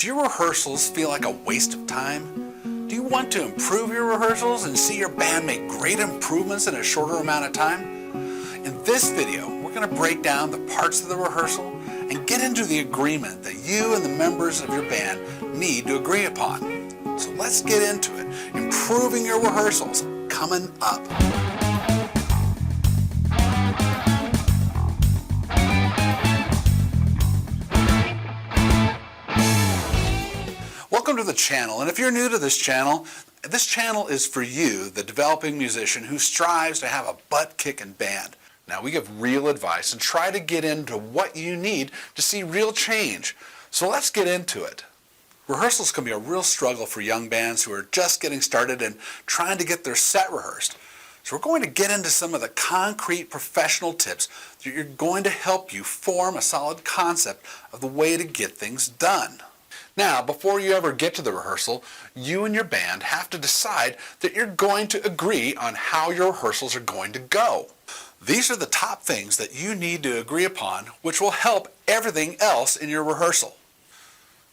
Do your rehearsals feel like a waste of time? Do you want to improve your rehearsals and see your band make great improvements in a shorter amount of time? In this video, we're going to break down the parts of the rehearsal and get into the agreement that you and the members of your band need to agree upon. So let's get into it. Improving your rehearsals, coming up. Welcome to the channel, and if you're new to this channel is for you, the developing musician who strives to have a butt-kicking band. Now, we give real advice and try to get into what you need to see real change. So let's get into it. Rehearsals can be a real struggle for young bands who are just getting started and trying to get their set rehearsed. So we're going to get into some of the concrete professional tips that are going to help you form a solid concept of the way to get things done. Now, before you ever get to the rehearsal, you and your band have to decide that you're going to agree on how your rehearsals are going to go. These are the top things that you need to agree upon, which will help everything else in your rehearsal.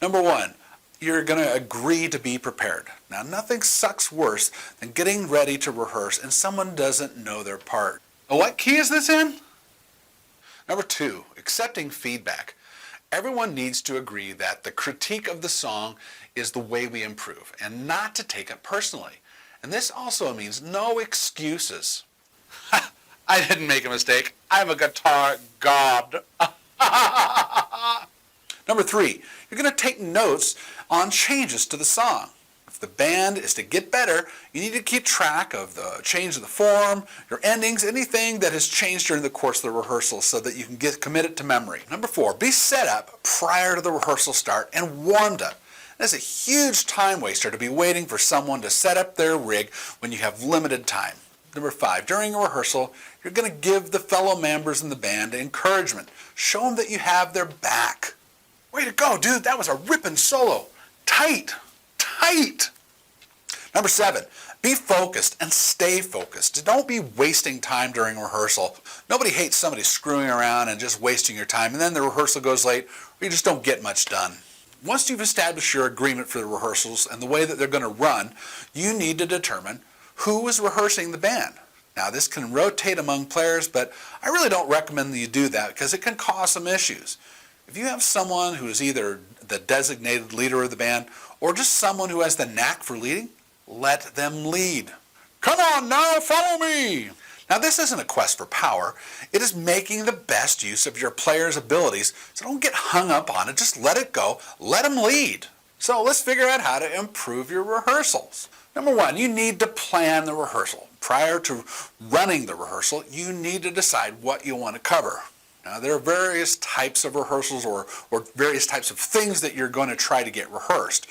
Number one, you're going to agree to be prepared. Now, nothing sucks worse than getting ready to rehearse and someone doesn't know their part. What key is this in? Number two, accepting feedback. Everyone needs to agree that the critique of the song is the way we improve and not to take it personally. And this also means no excuses. I didn't make a mistake. I'm a guitar god. Number three, you're going to take notes on changes to the song. If the band is to get better, you need to keep track of the change of the form, your endings, anything that has changed during the course of the rehearsal so that you can get committed to memory. Number four, be set up prior to the rehearsal start and warmed up. It's a huge time waster to be waiting for someone to set up their rig when you have limited time. Number five, during a rehearsal, you're going to give the fellow members in the band encouragement. Show them that you have their back. Way to go, dude. That was a ripping solo. Tight. Number seven, be focused and stay focused. Don't be wasting time during rehearsal. Nobody hates somebody screwing around and just wasting your time, and then the rehearsal goes late, or you just don't get much done. Once you've established your agreement for the rehearsals and the way that they're going to run, you need to determine who is rehearsing the band. Now, this can rotate among players, but I really don't recommend that you do that because it can cause some issues. If you have someone who is either the designated leader of the band or just someone who has the knack for leading, let them lead. Come on now, follow me! Now, this isn't a quest for power. It is making the best use of your player's abilities, so don't get hung up on it. Just let it go. Let them lead. So let's figure out how to improve your rehearsals. Number one, you need to plan the rehearsal. Prior to running the rehearsal, you need to decide what you want to cover. Now, there are various types of rehearsals or various types of things that you're going to try to get rehearsed.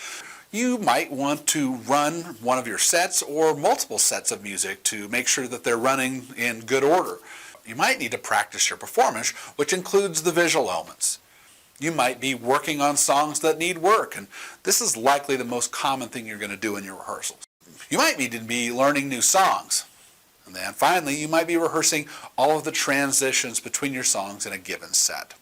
You might want to run one of your sets or multiple sets of music to make sure that they're running in good order. You might need to practice your performance, which includes the visual elements. You might be working on songs that need work, and this is likely the most common thing you're going to do in your rehearsals. You might need to be learning new songs. And then finally, you might be rehearsing all of the transitions between your songs in a given set.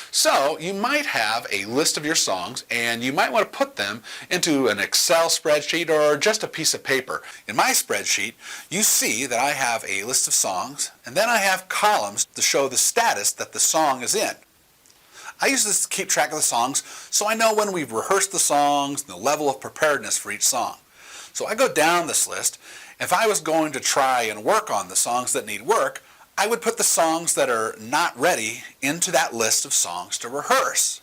So you might have a list of your songs, and you might want to put them into an Excel spreadsheet or just a piece of paper. In my spreadsheet, you see that I have a list of songs, and then I have columns to show the status that the song is in. I use this to keep track of the songs so I know when we've rehearsed the songs and the level of preparedness for each song. So I go down this list. If I was going to try and work on the songs that need work, I would put the songs that are not ready into that list of songs to rehearse.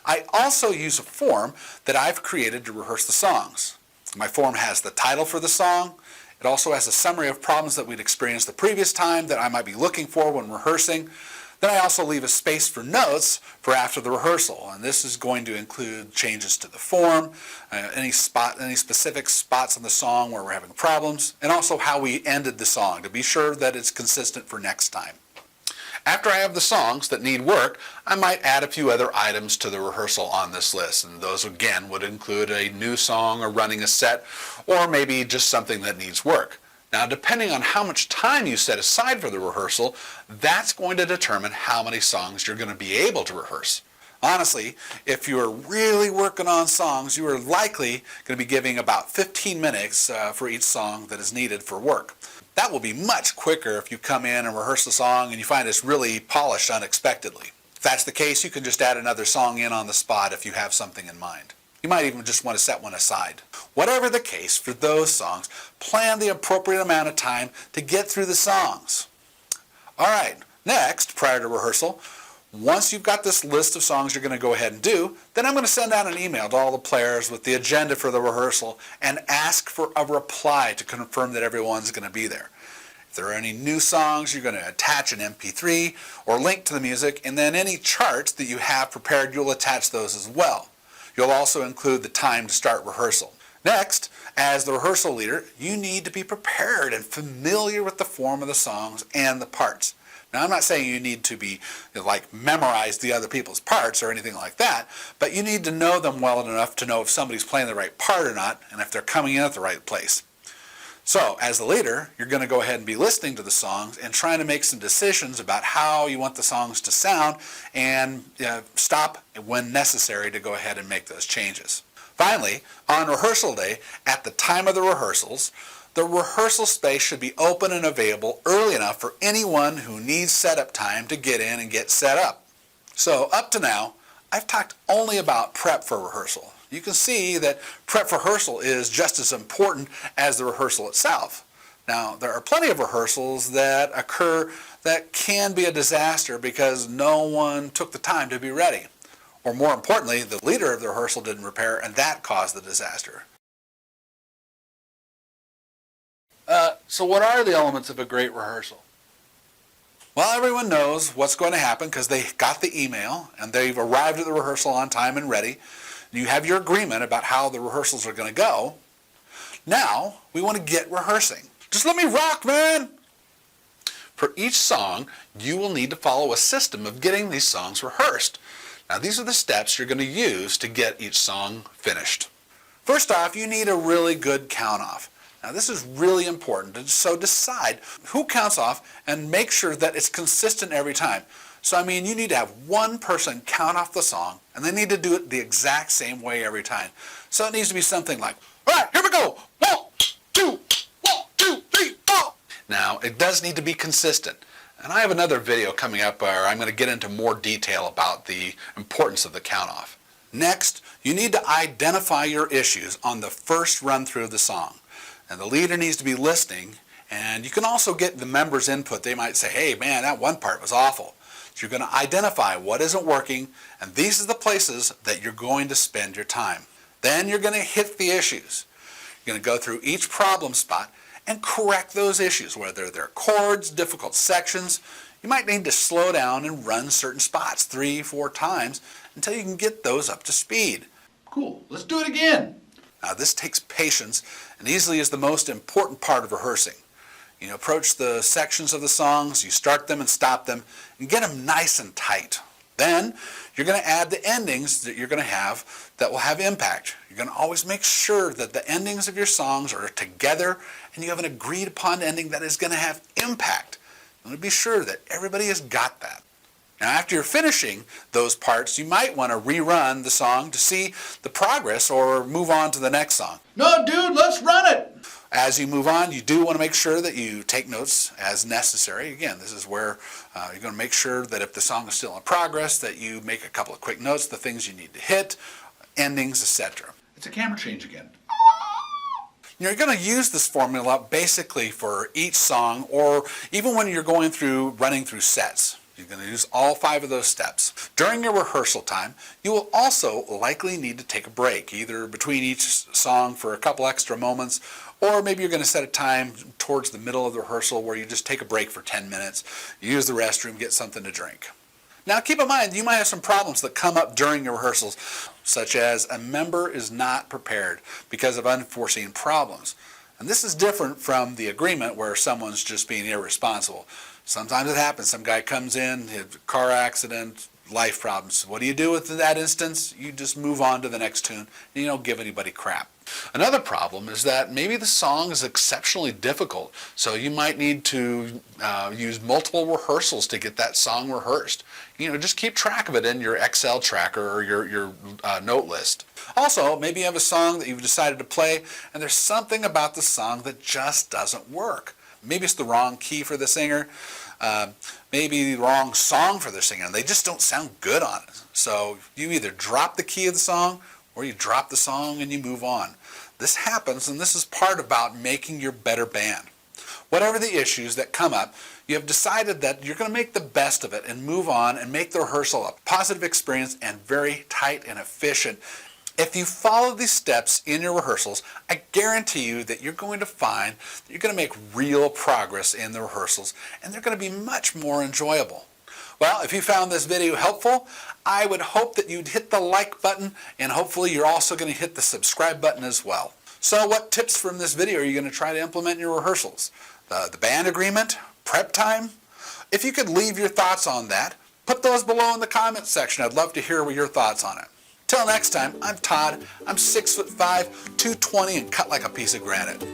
I also use a form that I've created to rehearse the songs. My form has the title for the song. It also has a summary of problems that we'd experienced the previous time that I might be looking for when rehearsing. Then I also leave a space for notes for after the rehearsal, and this is going to include changes to the form, any specific spots on the song where we're having problems, and also how we ended the song to be sure that it's consistent for next time. After I have the songs that need work, I might add a few other items to the rehearsal on this list, and those again would include a new song or running a set, or maybe just something that needs work. Now, depending on how much time you set aside for the rehearsal, that's going to determine how many songs you're going to be able to rehearse. Honestly, if you are really working on songs, you are likely going to be giving about 15 minutes for each song that is needed for work. That will be much quicker if you come in and rehearse the song and you find it's really polished unexpectedly. If that's the case, you can just add another song in on the spot if you have something in mind. You might even just want to set one aside. Whatever the case, for those songs, plan the appropriate amount of time to get through the songs. All right, next, prior to rehearsal, once you've got this list of songs you're going to go ahead and do, then I'm going to send out an email to all the players with the agenda for the rehearsal and ask for a reply to confirm that everyone's going to be there. If there are any new songs, you're going to attach an MP3 or link to the music, and then any charts that you have prepared, you'll attach those as well. You'll also include the time to start rehearsal. Next, as the rehearsal leader, you need to be prepared and familiar with the form of the songs and the parts. Now, I'm not saying you need to be memorize the other people's parts or anything like that, but you need to know them well enough to know if somebody's playing the right part or not, and if they're coming in at the right place. So, as the leader, you're going to go ahead and be listening to the songs and trying to make some decisions about how you want the songs to sound, and stop when necessary to go ahead and make those changes. Finally, on rehearsal day, at the time of the rehearsals, the rehearsal space should be open and available early enough for anyone who needs setup time to get in and get set up. So up to now, I've talked only about prep for rehearsal. You can see that prep for rehearsal is just as important as the rehearsal itself. Now, there are plenty of rehearsals that occur that can be a disaster because no one took the time to be ready. Or more importantly, the leader of the rehearsal didn't prepare, and that caused the disaster. So what are the elements of a great rehearsal? Well, everyone knows what's going to happen because they got the email and they've arrived at the rehearsal on time and ready. You have your agreement about how the rehearsals are going to go. Now, we want to get rehearsing. Just let me rock, man! For each song, you will need to follow a system of getting these songs rehearsed. Now, these are the steps you're going to use to get each song finished. First off, you need a really good count-off. Now, this is really important, so decide who counts off and make sure that it's consistent every time. So, you need to have one person count off the song, and they need to do it the exact same way every time. So it needs to be something like, all right, here we go, 1, 2, 3, 4. Now, it does need to be consistent. And I have another video coming up where I'm going to get into more detail about the importance of the count-off. Next, you need to identify your issues on the first run-through of the song. And the leader needs to be listening, and you can also get the members' input. They might say, hey, man, that one part was awful. So you're going to identify what isn't working, and these are the places that you're going to spend your time. Then you're going to hit the issues. You're going to go through each problem spot and correct those issues, whether they're chords, difficult sections. You might need to slow down and run certain spots 3, 4 times until you can get those up to speed. Cool, let's do it again. Now, this takes patience and easily is the most important part of rehearsing. You approach the sections of the songs, you start them and stop them, and get them nice and tight. Then, you're going to add the endings that you're going to have that will have impact. You're going to always make sure that the endings of your songs are together and you have an agreed upon ending that is going to have impact. You want to be sure that everybody has got that. Now, after you're finishing those parts, you might want to rerun the song to see the progress or move on to the next song. No, dude, let's run it! As you move on, you do want to make sure that you take notes as necessary. Again, this is where you're going to make sure that if the song is still in progress, that you make a couple of quick notes, the things you need to hit, endings, etc. It's a camera change again. You're going to use this formula basically for each song, or even when you're running through sets. You're going to use all 5 of those steps. During your rehearsal time, you will also likely need to take a break, either between each song for a couple extra moments, or maybe you're going to set a time towards the middle of the rehearsal where you just take a break for 10 minutes, use the restroom, get something to drink. Now, keep in mind, you might have some problems that come up during your rehearsals, such as a member is not prepared because of unforeseen problems. And this is different from the agreement where someone's just being irresponsible. Sometimes it happens. Some guy comes in, his car accident, life problems. What do you do with that instance? You just move on to the next tune and you don't give anybody crap. Another problem is that maybe the song is exceptionally difficult, so you might need to use multiple rehearsals to get that song rehearsed. Just keep track of it in your Excel tracker or your note list. Also, maybe you have a song that you've decided to play and there's something about the song that just doesn't work. Maybe it's the wrong key for the singer, maybe the wrong song for the singer, and they just don't sound good on it. So you either drop the key of the song or you drop the song and you move on. This happens, and this is part about making your better band. Whatever the issues that come up, you have decided that you're going to make the best of it and move on and make the rehearsal a positive experience and very tight and efficient. If you follow these steps in your rehearsals, I guarantee you that you're going to find that you're going to make real progress in the rehearsals, and they're going to be much more enjoyable. Well, if you found this video helpful, I would hope that you'd hit the like button, and hopefully you're also going to hit the subscribe button as well. So what tips from this video are you going to try to implement in your rehearsals? The band agreement? Prep time? If you could leave your thoughts on that, put those below in the comments section. I'd love to hear your thoughts on it. Till next time, I'm Todd. I'm 6'5", 220, and cut like a piece of granite.